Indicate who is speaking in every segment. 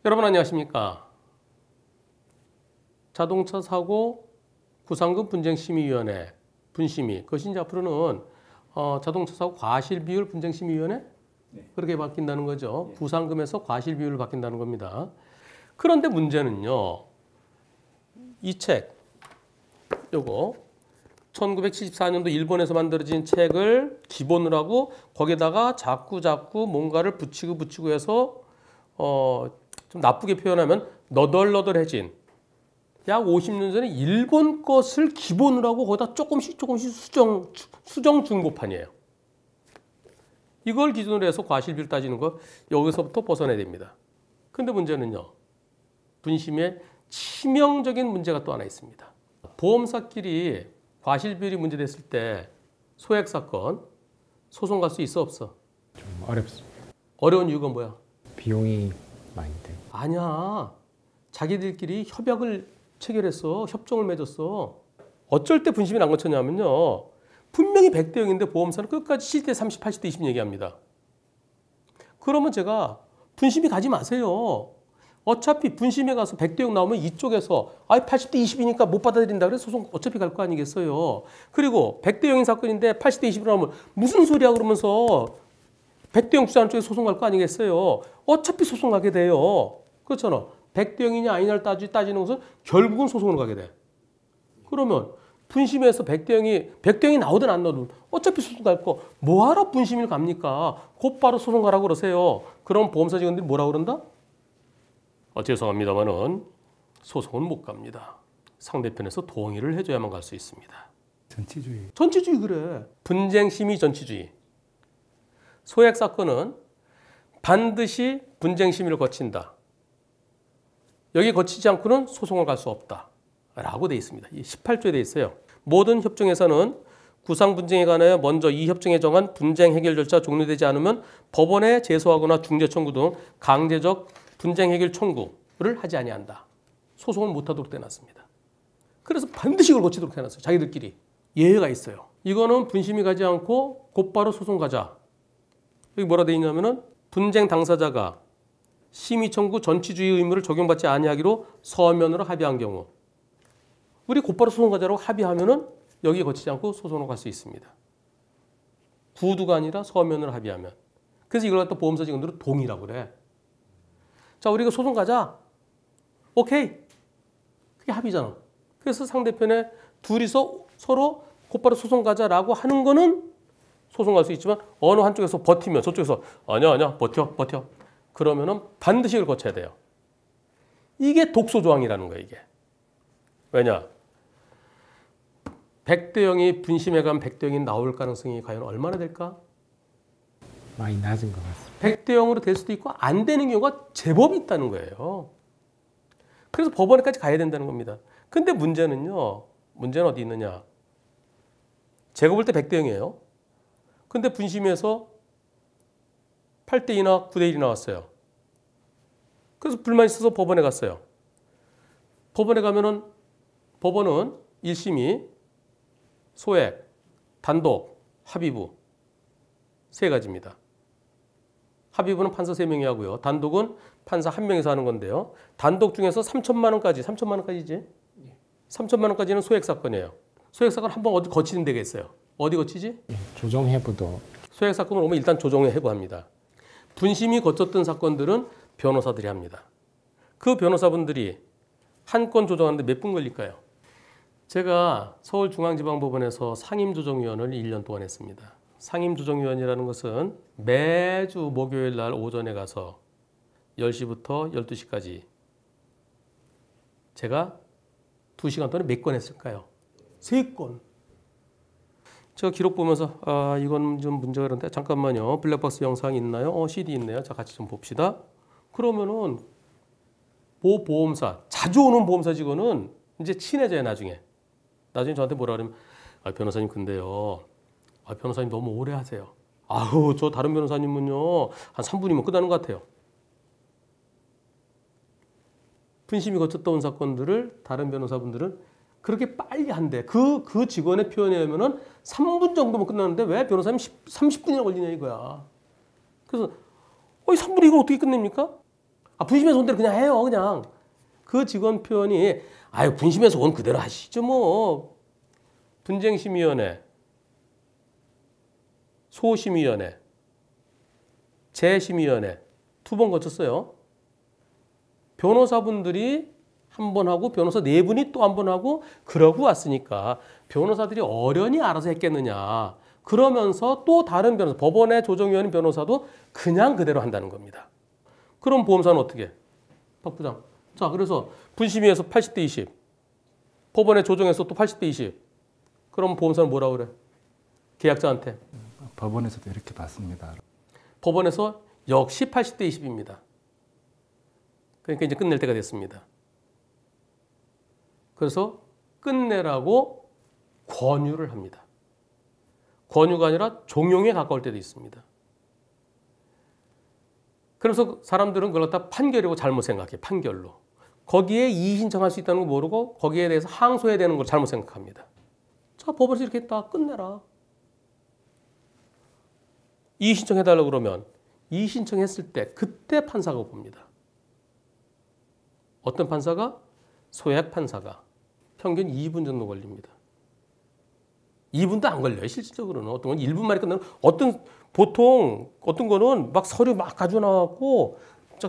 Speaker 1: 여러분 안녕하십니까? 자동차 사고 구상금 분쟁심의위원회 분심의, 그것이 이제 앞으로는 자동차 사고 과실비율 분쟁심의위원회 그렇게 바뀐다는 거죠. 구상금에서 과실비율을 바뀐다는 겁니다. 그런데 문제는요, 이 책 요거 1974년도 일본에서 만들어진 책을 기본으로 하고 거기다가 자꾸 뭔가를 붙이고 해서 좀 나쁘게 표현하면 너덜너덜해진 약 50년 전에 일본 것을 기본으로 하고 거기다 조금씩 수정 중고판이에요. 이걸 기준으로 해서 과실비를 따지는 거 여기서부터 벗어나야 됩니다. 근데 문제는요, 분심에 치명적인 문제가 또 하나 있습니다. 보험사끼리 과실비율이 문제됐을 때 소액 사건 소송 갈 수 있어 없어?
Speaker 2: 좀 어렵습니다.
Speaker 1: 어려운 이유가 뭐야?
Speaker 2: 비용이 많이 돼요.
Speaker 1: 아니야. 자기들끼리 협약을 체결했어. 협정을 맺었어. 어쩔 때 분심이 난 것처냐면요, 분명히 100대 0인데 보험사는 끝까지 70대 30, 80대 20 얘기합니다. 그러면 제가 분심이 가지 마세요. 어차피 분심에 가서 100대 0 나오면 이쪽에서 80대 20이니까 못 받아들인다 그래서 소송 어차피 갈 거 아니겠어요. 그리고 100대 0인 사건인데 80대 20으로 나오면 무슨 소리야 그러면서 100대 0 주장하는 쪽에 소송 갈 거 아니겠어요. 어차피 소송 가게 돼요. 그렇잖아. 100대 0이냐 아니냐를 따지는 것은 결국은 소송으로 가게 돼. 그러면 분심에서 100대 0이 나오든 안 나오든 어차피 소송 갈 거 뭐하러 분심을 갑니까? 곧바로 소송 가라고 그러세요. 그럼 보험사 직원들이 뭐라고 그런다? 죄송합니다만은 소송은 못 갑니다. 상대편에서 동의를 해줘야만 갈 수 있습니다. 전치주의 그래. 분쟁심의 전치주의. 소액 사건은 반드시 분쟁심의를 거친다. 여기 거치지 않고는 소송을 갈 수 없다 라고 돼 있습니다. 18조에 돼 있어요. 모든 협정에서는 구상 분쟁에 관하여 먼저 이 협정에 정한 분쟁 해결 절차 종료되지 않으면 법원에 제소하거나 중재 청구 등 강제적 분쟁 해결 청구를 하지 아니한다. 소송을 못하도록 해놨습니다. 그래서 반드시 이걸 거치도록 해놨어요. 자기들끼리. 예외가 있어요. 이거는 분심이 가지 않고 곧바로 소송 가자. 여기 뭐라 돼 있냐면은 분쟁 당사자가 심의 청구 전치주의 의무를 적용받지 아니하기로 서면으로 합의한 경우 우리 곧바로 소송 가자라고 합의하면은 여기에 거치지 않고 소송으로 갈 수 있습니다. 구두가 아니라 서면으로 합의하면. 그래서 이걸 갖다 보험사 직원들은 동의라고 그래. 자, 우리가 소송 가자. 오케이. 그게 합의잖아. 그래서 상대편에 둘이서 서로 곧바로 소송 가자라고 하는 거는 소송 갈 수 있지만 어느 한쪽에서 버티면 저쪽에서 아니야 버텨. 그러면은 반드시 이걸 거쳐야 돼요. 이게 독소조항이라는 거예요, 이게. 왜냐? 100대 0이 분심에 가면 100대 0이 나올 가능성이 과연 얼마나 될까?
Speaker 2: 많이 낮은 것 같습니다.
Speaker 1: 100대 0으로 될 수도 있고 안 되는 경우가 제법 있다는 거예요. 그래서 법원에까지 가야 된다는 겁니다. 근데 문제는 어디 있느냐? 제가 볼 때 100대 0이에요. 근데 분심에서 8대 2나 9대 1이 나왔어요. 그래서 불만이 있어서 법원에 갔어요. 법원에 가면은 법원은 1심이 소액, 단독, 합의부 세 가지입니다. 합의부는 판사 3명이 하고요. 단독은 판사 1명에서 하는 건데요. 단독 중에서 3천만 원까지지? 3천만 원까지는 소액 사건이에요. 소액 사건 한번 어디 거치는 데가 있어요. 어디 거치지?
Speaker 2: 조정해부도.
Speaker 1: 소액 사건을 오면 일단 조정해부합니다. 분심이 거쳤던 사건들은 변호사들이 합니다. 그 변호사분들이 한 건 조정하는데 몇 분 걸릴까요? 제가 서울중앙지방법원에서 상임조정위원을 1년 동안 했습니다. 상임조정위원이라는 것은 매주 목요일 날 오전에 가서 10시부터 12시까지 제가 2시간 동안에 몇 건 했을까요? 3건. 제가 기록 보면서 이건 좀 문제가 그런데 잠깐만요. 블랙박스 영상 있나요? CD 있네요. 자, 같이 좀 봅시다. 그러면은 보험사, 자주 오는 보험사 직원은 이제 친해져요, 나중에 저한테 뭐라 그러면 변호사님 근데요. 변호사님 너무 오래 하세요. 저 다른 변호사님은요. 한 3분이면 끝나는 것 같아요. 분심이 거쳤다 온 사건들을 다른 변호사분들은 그렇게 빨리 한대. 그 직원의 표현에 의하면은 3분 정도면 끝나는데 왜 변호사님 30분이나 걸리냐 이거야. 그래서 3분이 이걸 어떻게 끝냅니까? 분심에서 온 대로 그냥 해요. 그냥. 그 직원 표현이 아유 분심에서 온 그대로 하시죠 뭐. 분쟁심의위원회, 소심위원회, 재심의위원회 2번 거쳤어요. 변호사분들이 한 번 하고 변호사 4분이 또 한 번 하고 그러고 왔으니까 변호사들이 어련히 알아서 했겠느냐. 그러면서 또 다른 변호사, 법원의 조정위원 변호사도 그냥 그대로 한다는 겁니다. 그럼 보험사는 어떻게 해? 박 부장. 자, 그래서 분심위에서 80대 20, 법원의 조정에서 또 80대 20. 그럼 보험사는 뭐라고 그래? 계약자한테.
Speaker 3: 법원에서도 이렇게 봤습니다.
Speaker 1: 법원에서 역시 80대 20입니다. 그러니까 이제 끝낼 때가 됐습니다. 그래서 끝내라고 권유를 합니다. 권유가 아니라 종용에 가까울 때도 있습니다. 그래서 사람들은 그걸 갖다 판결이라고 잘못 생각해. 판결로. 거기에 이의 신청할 수 있다는 걸 모르고 거기에 대해서 항소해야 되는 걸 잘못 생각합니다. 자, 법원에서 이렇게 했다. 끝내라. 이의 신청해달라고 그러면 이의 신청했을 때 그때 판사가 봅니다. 어떤 판사가? 소액 판사가. 평균 2분 정도 걸립니다. 2분도 안 걸려요. 실질적으로는. 어떤 건 1분 만에 끝나는 보통 어떤 거는 막 서류 막 가지고 나왔고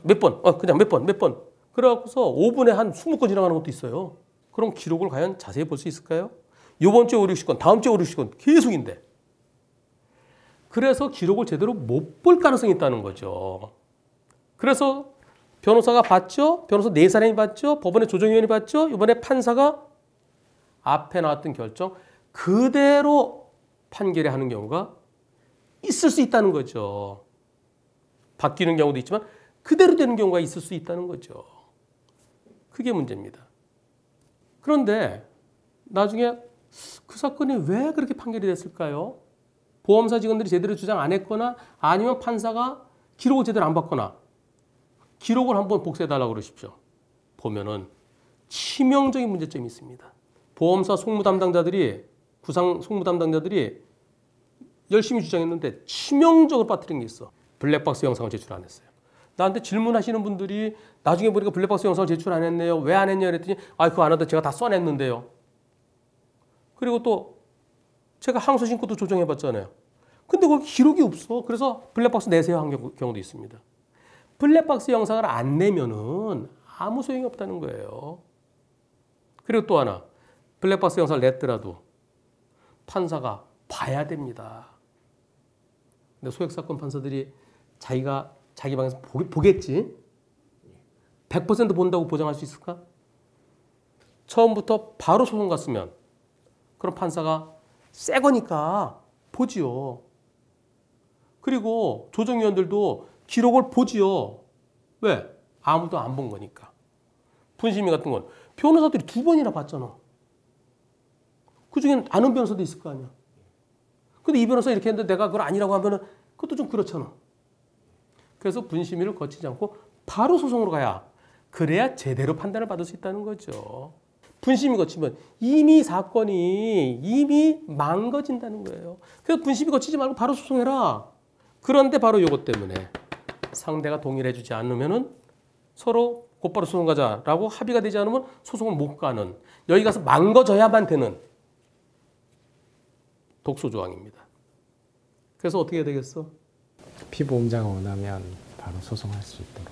Speaker 1: 몇 번, 그냥 몇 번. 그래갖고서 5분에 한 20건 지나가는 것도 있어요. 그럼 기록을 과연 자세히 볼 수 있을까요? 이번 주에 5, 60건, 다음 주에 5, 60건 계속인데. 그래서 기록을 제대로 못 볼 가능성이 있다는 거죠. 그래서 변호사가 봤죠. 변호사 4사람이 봤죠. 법원의 조정위원이 봤죠. 이번에 판사가 앞에 나왔던 결정 그대로 판결에 하는 경우가 있을 수 있다는 거죠. 바뀌는 경우도 있지만 그대로 되는 경우가 있을 수 있다는 거죠. 그게 문제입니다. 그런데 나중에 그 사건이 왜 그렇게 판결이 됐을까요? 보험사 직원들이 제대로 주장 안 했거나 아니면 판사가 기록을 제대로 안 봤거나 기록을 한번 복사해달라고 그러십시오. 보면은 치명적인 문제점이 있습니다. 보험사 송무 담당자들이 구상 송무 담당자들이 열심히 주장했는데 치명적으로 빠뜨린 게 있어. 블랙박스 영상을 제출 안 했어요. 나한테 질문하시는 분들이 나중에 보니까 블랙박스 영상을 제출 안 했네요. 왜 안 했냐 그랬더니 그거 안 하다 제가 다 써냈는데요. 그리고 또 제가 항소 신고도 조정해봤잖아요. 근데 거기 기록이 없어. 그래서 블랙박스 내세요 한 경우도 있습니다. 블랙박스 영상을 안 내면은 아무 소용이 없다는 거예요. 그리고 또 하나, 블랙박스 영상을 냈더라도 판사가 봐야 됩니다. 근데 소액사건 판사들이 자기 방에서 보겠지? 100% 본다고 보장할 수 있을까? 처음부터 바로 소송 갔으면 그럼 판사가 새 거니까 보지요. 그리고 조정위원들도 기록을 보지요. 왜? 아무도 안 본 거니까. 분심위 같은 건 변호사들이 2번이나 봤잖아. 그중엔 아는 변호사도 있을 거 아니야. 근데 이 변호사 이렇게 했는데 내가 그걸 아니라고 하면은 그것도 좀 그렇잖아. 그래서 분심위를 거치지 않고 바로 소송으로 가야 그래야 제대로 판단을 받을 수 있다는 거죠. 분심위 거치면 이미 사건이 이미 망가진다는 거예요. 그래서 분심위 거치지 말고 바로 소송해라. 그런데 바로 이것 때문에 상대가 동의를 해주지 않으면은 서로 곧바로 소송 가자라고 합의가 되지 않으면 소송을 못 가는, 여기 가서 망가져야만 되는 독소조항입니다. 그래서 어떻게 해야 되겠어?
Speaker 2: 피보험자가 원하면 바로 소송할 수 있도록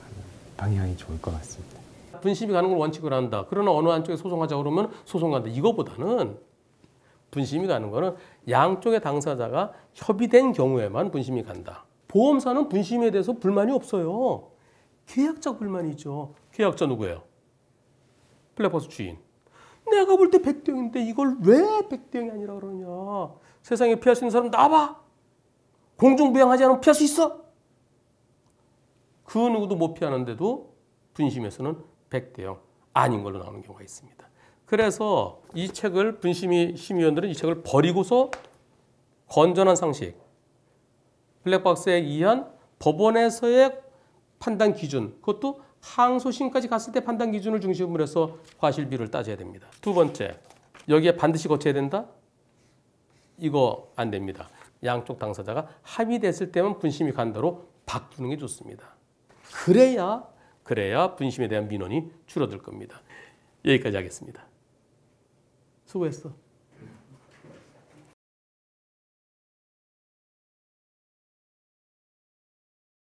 Speaker 2: 하는 방향이 좋을 것 같습니다.
Speaker 1: 분심이 가는 걸 원칙으로 한다. 그러나 어느 한쪽에 소송하자고 그러면 소송 간다. 이거보다는 분심이 가는 거는 양쪽의 당사자가 협의된 경우에만 분심이 간다. 보험사는 분심에 대해서 불만이 없어요. 계약자 불만이죠. 계약자 누구예요? 블랙박스 주인. 내가 볼 때 100대0인데 이걸 왜 100대0이 아니라 그러냐. 세상에 피할 수 있는 사람 나와봐. 공중부양하지 않으면 피할 수 있어. 그 누구도 못 피하는데도 분심에서는 100대0 아닌 걸로 나오는 경우가 있습니다. 그래서 이 책을 분심위 심의위원들은 이 책을 버리고서 건전한 상식, 블랙박스에 의한 법원에서의 판단 기준, 그것도 항소심까지 갔을 때 판단 기준을 중심으로 해서 과실비율을 따져야 됩니다. 두 번째, 여기에 반드시 거쳐야 된다? 이거 안 됩니다. 양쪽 당사자가 합의됐을 때만 분심이 간다로 바꾸는 게 좋습니다. 그래야 분심에 대한 민원이 줄어들 겁니다. 여기까지 하겠습니다. 수고했어.